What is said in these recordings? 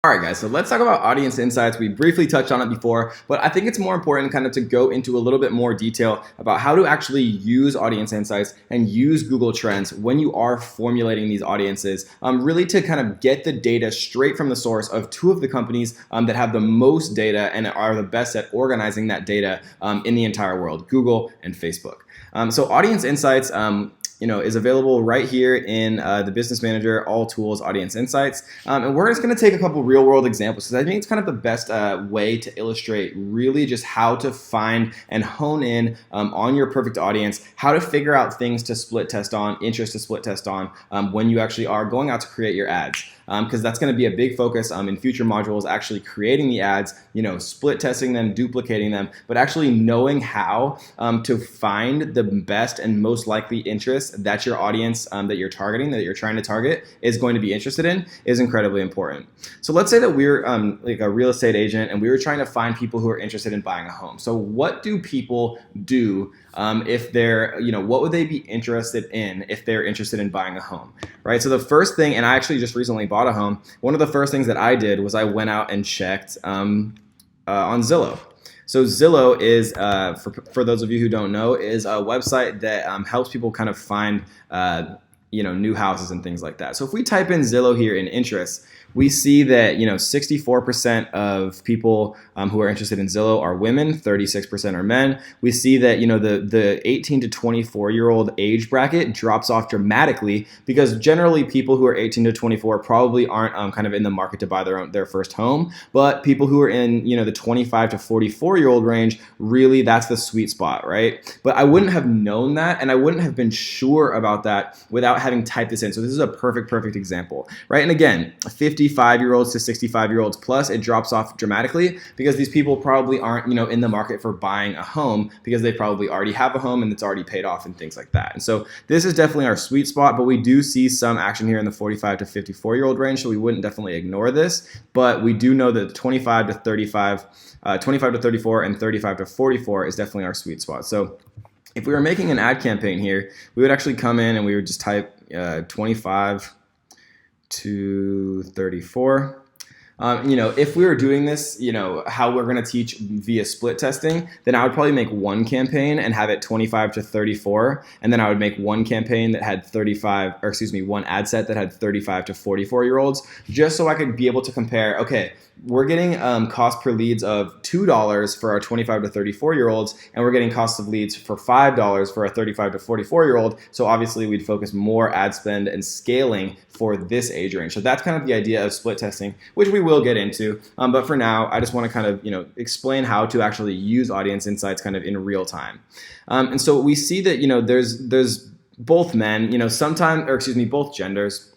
All right, guys, so let's talk about audience insights. We briefly touched on it before, but I think it's more important kind of to go into a little bit more detail about how to actually use audience insights and use Google Trends when you are formulating these audiences, really to kind of get the data straight from the source of two of the companies that have the most data and are the best at organizing that data in the entire world, Google and Facebook. So audience insights, is available right here in the Business Manager, All Tools, Audience Insights. And we're just going to take a couple real world examples because I think it's kind of the best way to illustrate really just how to find and hone in on your perfect audience, how to figure out things to split test on, interest to split test on when you actually are going out to create your ads. Because that's going to be a big focus in future modules, actually creating the ads, split testing them, duplicating them, but actually knowing how to find the best and most likely interest that your audience that you're targeting, that you're trying to target, is going to be interested in is incredibly important. So let's say that we're like a real estate agent and we were trying to find people who are interested in buying a home. So what do people do if they're, what would they be interested in if they're interested in buying a home, right? So the first thing, and I actually just recently bought a home, one of the first things that I did was I went out and checked on Zillow. So Zillow is, for those of you who don't know, is a website that helps people kind of find new houses and things like that. So if we type in Zillow here in interests, we see that 64% of people who are interested in Zillow are women, 36% are men. We see that the 18 to 24-year-old age bracket drops off dramatically because generally people who are 18 to 24 probably aren't kind of in the market to buy their first home. But people who are in the 25 to 44-year-old range, really that's the sweet spot, right? But I wouldn't have known that, and I wouldn't have been sure about that without having typed this in. So this is a perfect example, right? And again, 55-year-olds to 65-year-olds plus, it drops off dramatically because these people probably aren't, in the market for buying a home because they probably already have a home and it's already paid off and things like that. And so this is definitely our sweet spot, but we do see some action here in the 45 to 54-year-old range, so we wouldn't definitely ignore this. But we do know that 25 to 35, 25 to 34, and 35 to 44 is definitely our sweet spot. So if we were making an ad campaign here, we would actually come in and we would just type 25 to 34. If we were doing this, how we're going to teach via split testing, then I would probably make one campaign and have it 25 to 34. And then I would make one campaign that had one ad set that had 35 to 44-year-olds, just so I could be able to compare, okay, we're getting cost per leads of $2 for our 25 to 34-year-olds, and we're getting cost of leads for $5 for our 35 to 44-year-old. So obviously we'd focus more ad spend and scaling for this age range. So that's kind of the idea of split testing, which we will get into. But for now, I just want to kind of explain how to actually use audience insights kind of in real time. And so we see that there's both men, both genders.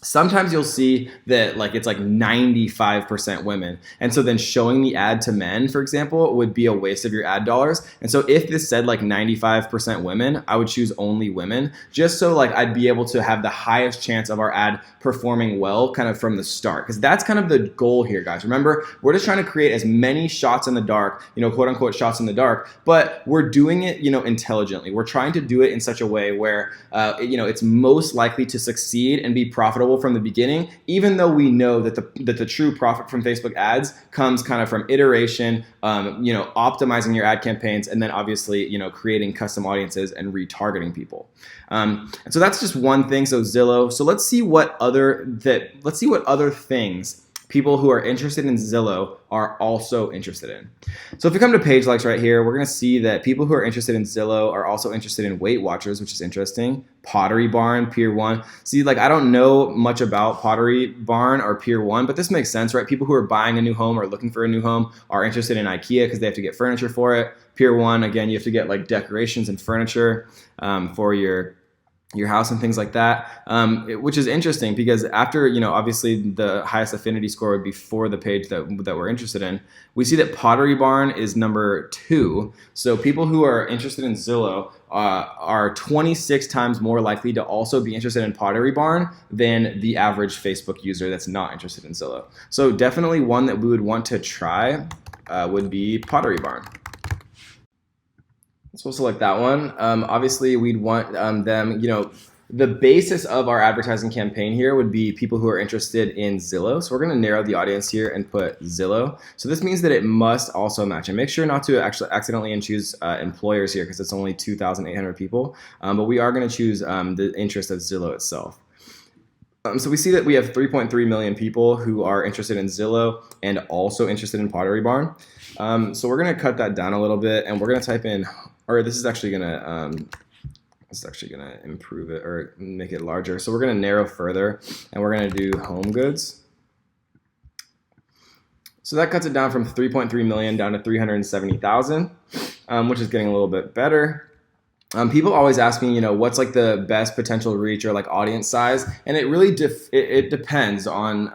Sometimes you'll see that it's like 95% women. And so then showing the ad to men, for example, would be a waste of your ad dollars. And so if this said 95% women, I would choose only women, just so I'd be able to have the highest chance of our ad performing well kind of from the start. Because that's kind of the goal here, guys. Remember, we're just trying to create as many shots in the dark, quote unquote shots in the dark, but we're doing it, intelligently. We're trying to do it in such a way where, it's most likely to succeed and be profitable from the beginning, even though we know that the true profit from Facebook ads comes kind of from iteration, optimizing your ad campaigns, and then obviously, creating custom audiences and retargeting people. And so that's just one thing. So Zillow. So let's see what other things people who are interested in Zillow are also interested in. So if we come to page likes right here, we're going to see that people who are interested in Zillow are also interested in Weight Watchers, which is interesting. Pottery Barn, Pier 1. See, I don't know much about Pottery Barn or Pier 1, but this makes sense, right? People who are buying a new home or looking for a new home are interested in IKEA because they have to get furniture for it. Pier 1, again, you have to get decorations and furniture for your house and things like that, which is interesting because after, obviously the highest affinity score would be for the page that we're interested in. We see that Pottery Barn is number 2. So people who are interested in Zillow are 26 times more likely to also be interested in Pottery Barn than the average Facebook user that's not interested in Zillow. So definitely one that we would want to try would be Pottery Barn. So we'll select that one. Obviously, we'd want them, The basis of our advertising campaign here would be people who are interested in Zillow. So we're going to narrow the audience here and put Zillow. So this means that it must also match. And make sure not to actually accidentally choose employers here because it's only 2,800 people. But we are going to choose the interest of Zillow itself. So we see that we have 3.3 million people who are interested in Zillow and also interested in Pottery Barn. So we're going to cut that down a little bit, and we're going to type in, or this is actually going to improve it or make it larger. So we're going to narrow further, and we're going to do home goods. So that cuts it down from 3.3 million down to 370,000, which is getting a little bit better. People always ask me, what's like the best potential reach or like audience size, and it really it depends on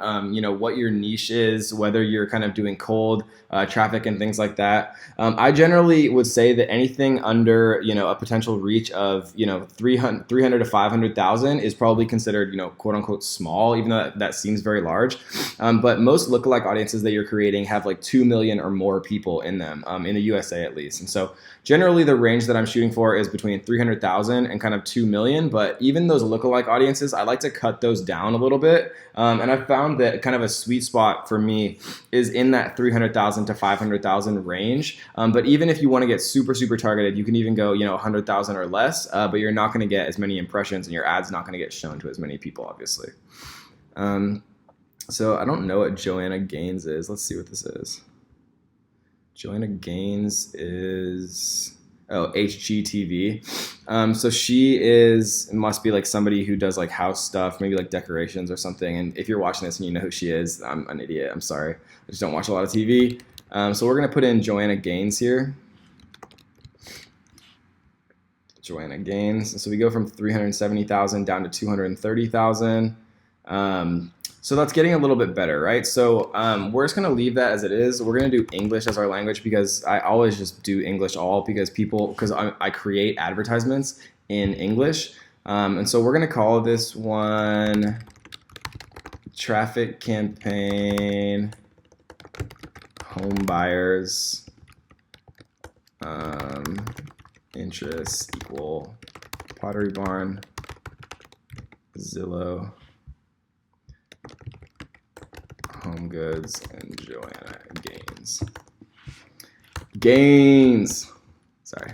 what your niche is, whether you're kind of doing cold traffic and things like that. I generally would say that anything under a potential reach of 300 to 500,000 is probably considered quote unquote small, even though that seems very large. But most lookalike audiences that you're creating have like 2 million or more people in them, in the USA at least, and so generally the range that I'm shooting for is between 300,000 and kind of 2 million, but even those lookalike audiences, I like to cut those down a little bit. And I found that kind of a sweet spot for me is in that 300,000 to 500,000 range. But even if you want to get super, super targeted, you can even go, 100,000 or less, but you're not going to get as many impressions and your ad's not going to get shown to as many people, obviously. So I don't know what Joanna Gaines is. Let's see what this is. Joanna Gaines is... Oh, HGTV. So she must be like somebody who does like house stuff, maybe like decorations or something. And if you're watching this and you know who she is, I'm an idiot. I'm sorry. I just don't watch a lot of TV. So we're going to put in Joanna Gaines here. Joanna Gaines. So we go from 370,000 down to 230,000. So that's getting a little bit better, right? So we're just gonna leave that as it is. We're gonna do English as our language because I always just do English all because I create advertisements in English. And so we're gonna call this one traffic campaign home buyers interest equal Pottery Barn, Zillow, Home Goods, and Joanna Gaines. Sorry.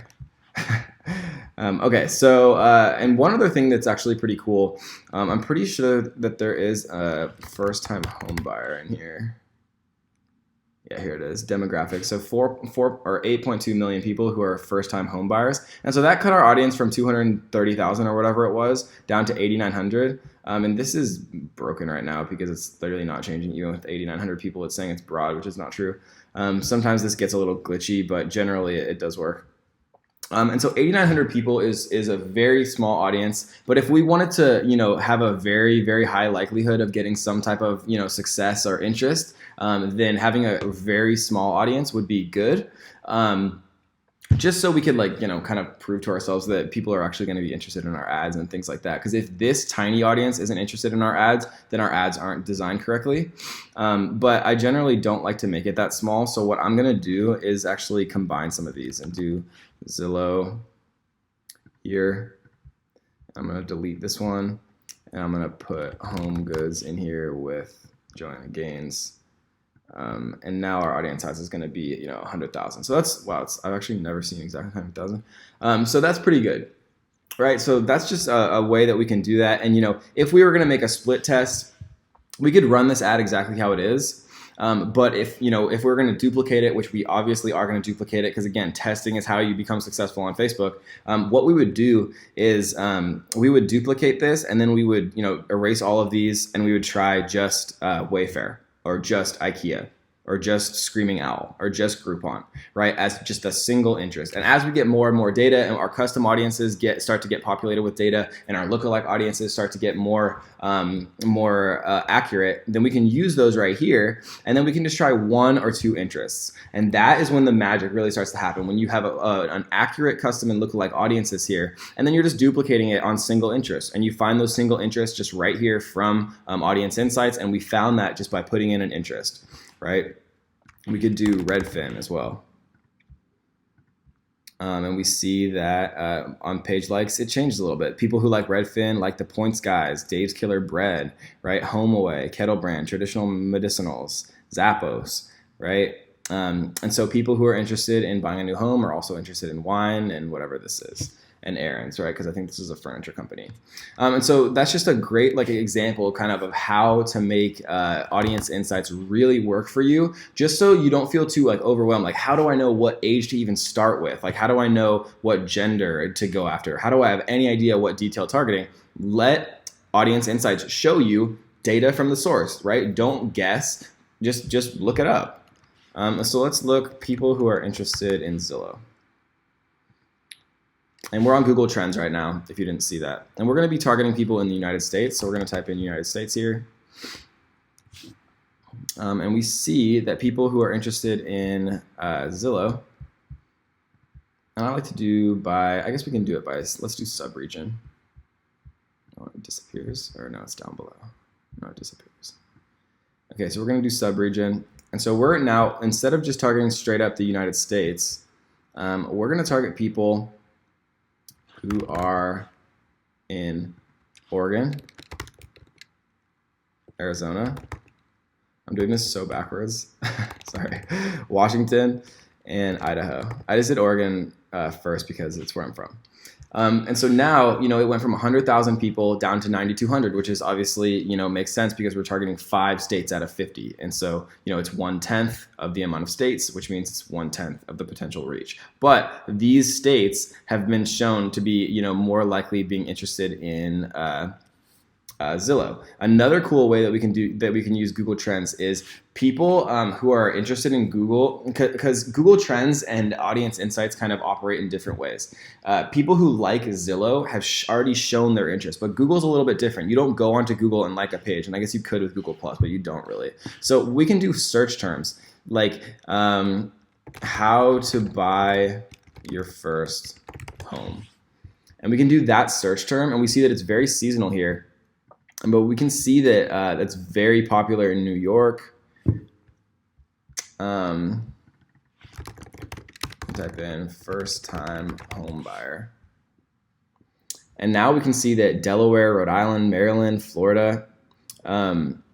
Okay, so and one other thing that's actually pretty cool, I'm pretty sure that there is a first-time home buyer in here. Yeah, here it is, demographics. So 8.2 million people who are first-time home buyers. And so that cut our audience from 230,000 or whatever it was down to 8,900. And this is broken right now because it's literally not changing. Even with 8,900 people, it's saying it's broad, which is not true. Sometimes this gets a little glitchy, but generally it does work. And so 8,900 people is a very small audience, but if we wanted to, have a very, very high likelihood of getting some type of, success or interest, then having a very small audience would be good. Just so we could kind of prove to ourselves that people are actually going to be interested in our ads and things like that. Because if this tiny audience isn't interested in our ads, then our ads aren't designed correctly. But I generally don't like to make it that small. So what I'm going to do is actually combine some of these and do Zillow here. I'm going to delete this one, and I'm going to put Home Goods in here with Joanna Gaines. And now our audience size is going to be 100,000. So that's I've actually never seen exactly 100,000. So that's pretty good, right? So that's just a way that we can do that. And if we were going to make a split test, we could run this ad exactly how it is. But if we're going to duplicate it, which we obviously are going to duplicate it, because again, testing is how you become successful on Facebook. What we would do is we would duplicate this, and then we would erase all of these, and we would try just Wayfair or just IKEA or just Screaming Owl or just Groupon, right? As just a single interest. And as we get more and more data and our custom audiences start to get populated with data and our lookalike audiences start to get more accurate, then we can use those right here. And then we can just try 1 or 2 interests. And that is when the magic really starts to happen, when you have an accurate custom and lookalike audiences here. And then you're just duplicating it on single interests. And you find those single interests just right here from Audience Insights. And we found that just by putting in an interest. Right? We could do Redfin as well. And we see that on page likes, it changes a little bit. People who like Redfin like the Points Guys, Dave's Killer Bread, right? HomeAway, Kettle Brand, Traditional Medicinals, Zappos, right? And so people who are interested in buying a new home are also interested in wine and whatever this is, and errands, right? Because I think this is a furniture company. And so that's just a great like example kind of how to make audience insights really work for you, just so you don't feel too like overwhelmed. Like, how do I know what age to even start with? Like, how do I know what gender to go after? How do I have any idea what detailed targeting? Let audience insights show you data from the source, right? Don't guess, just look it up. So let's look people who are interested in Zillow. And we're on Google Trends right now, if you didn't see that. And we're going to be targeting people in the United States. So we're going to type in United States here. And we see that people who are interested in Zillow, and I like to do by, I guess we can do it by, let's do subregion. Oh, it disappears, or no, it's down below. No, it disappears. Okay, so we're going to do subregion. And so we're now, instead of just targeting straight up the United States, we're going to target people who are in Oregon, Arizona. I'm doing this so backwards. Sorry. Washington and Idaho. I just did Oregon first because it's where I'm from. And so now, it went from 100,000 people down to 9,200, which is obviously, makes sense because we're targeting 5 states out of 50. And so, it's 1/10 of the amount of states, which means it's 1/10 of the potential reach. But these states have been shown to be, more likely being interested in Zillow. Another cool way that we can use Google Trends is people who are interested in Google, because Google Trends and Audience Insights kind of operate in different ways. People who like Zillow have already shown their interest, but Google's a little bit different. You don't go onto Google and like a page, and I guess you could with Google Plus, but you don't really. So we can do search terms like how to buy your first home, and we can do that search term, and we see that it's very seasonal here. But we can see that that's very popular in New York. Type in first-time home buyer. And now we can see that Delaware, Rhode Island, Maryland, Florida.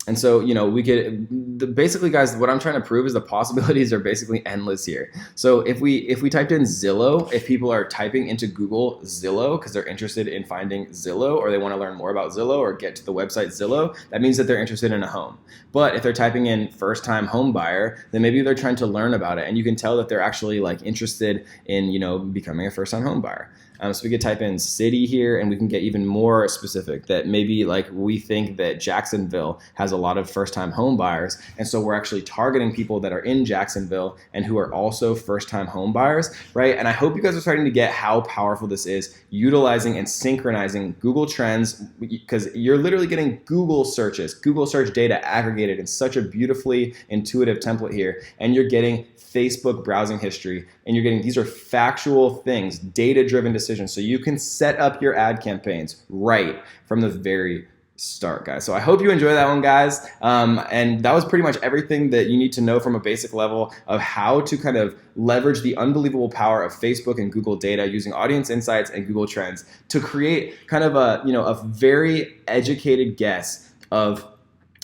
And so, we could basically, guys, what I'm trying to prove is the possibilities are basically endless here. So if we typed in Zillow, if people are typing into Google Zillow because they're interested in finding Zillow, or they want to learn more about Zillow or get to the website Zillow, that means that they're interested in a home. But if they're typing in first-time home buyer, then maybe they're trying to learn about it, and you can tell that they're actually like interested in, becoming a first-time home buyer. So we could type in city here, and we can get even more specific, that maybe like we think that Jacksonville has a lot of first-time home buyers, and so we're actually targeting people that are in Jacksonville and who are also first-time home buyers, right? And I hope you guys are starting to get how powerful this is, utilizing and synchronizing Google Trends, because you're literally getting Google searches, Google search data aggregated in such a beautifully intuitive template here, and you're getting Facebook browsing history, and you're getting, these are factual things, data-driven decisions, so you can set up your ad campaigns right from the very start, guys. So I hope you enjoy that one, guys. And that was pretty much everything that you need to know from a basic level of how to kind of leverage the unbelievable power of Facebook and Google data using Audience Insights and Google Trends to create kind of a very educated guess of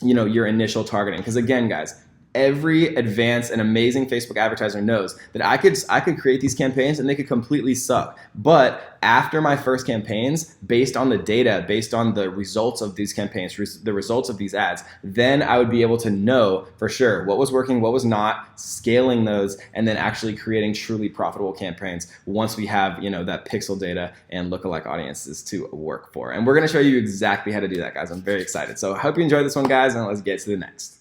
your initial targeting. Because again, guys, every advanced and amazing Facebook advertiser knows that I could create these campaigns and they could completely suck. But after my first campaigns, based on the data, based on the results of these campaigns, the results of these ads, then I would be able to know for sure what was working, what was not, scaling those, and then actually creating truly profitable campaigns once we have, that pixel data and lookalike audiences to work for. And we're going to show you exactly how to do that, guys. I'm very excited. So I hope you enjoyed this one, guys, and let's get to the next.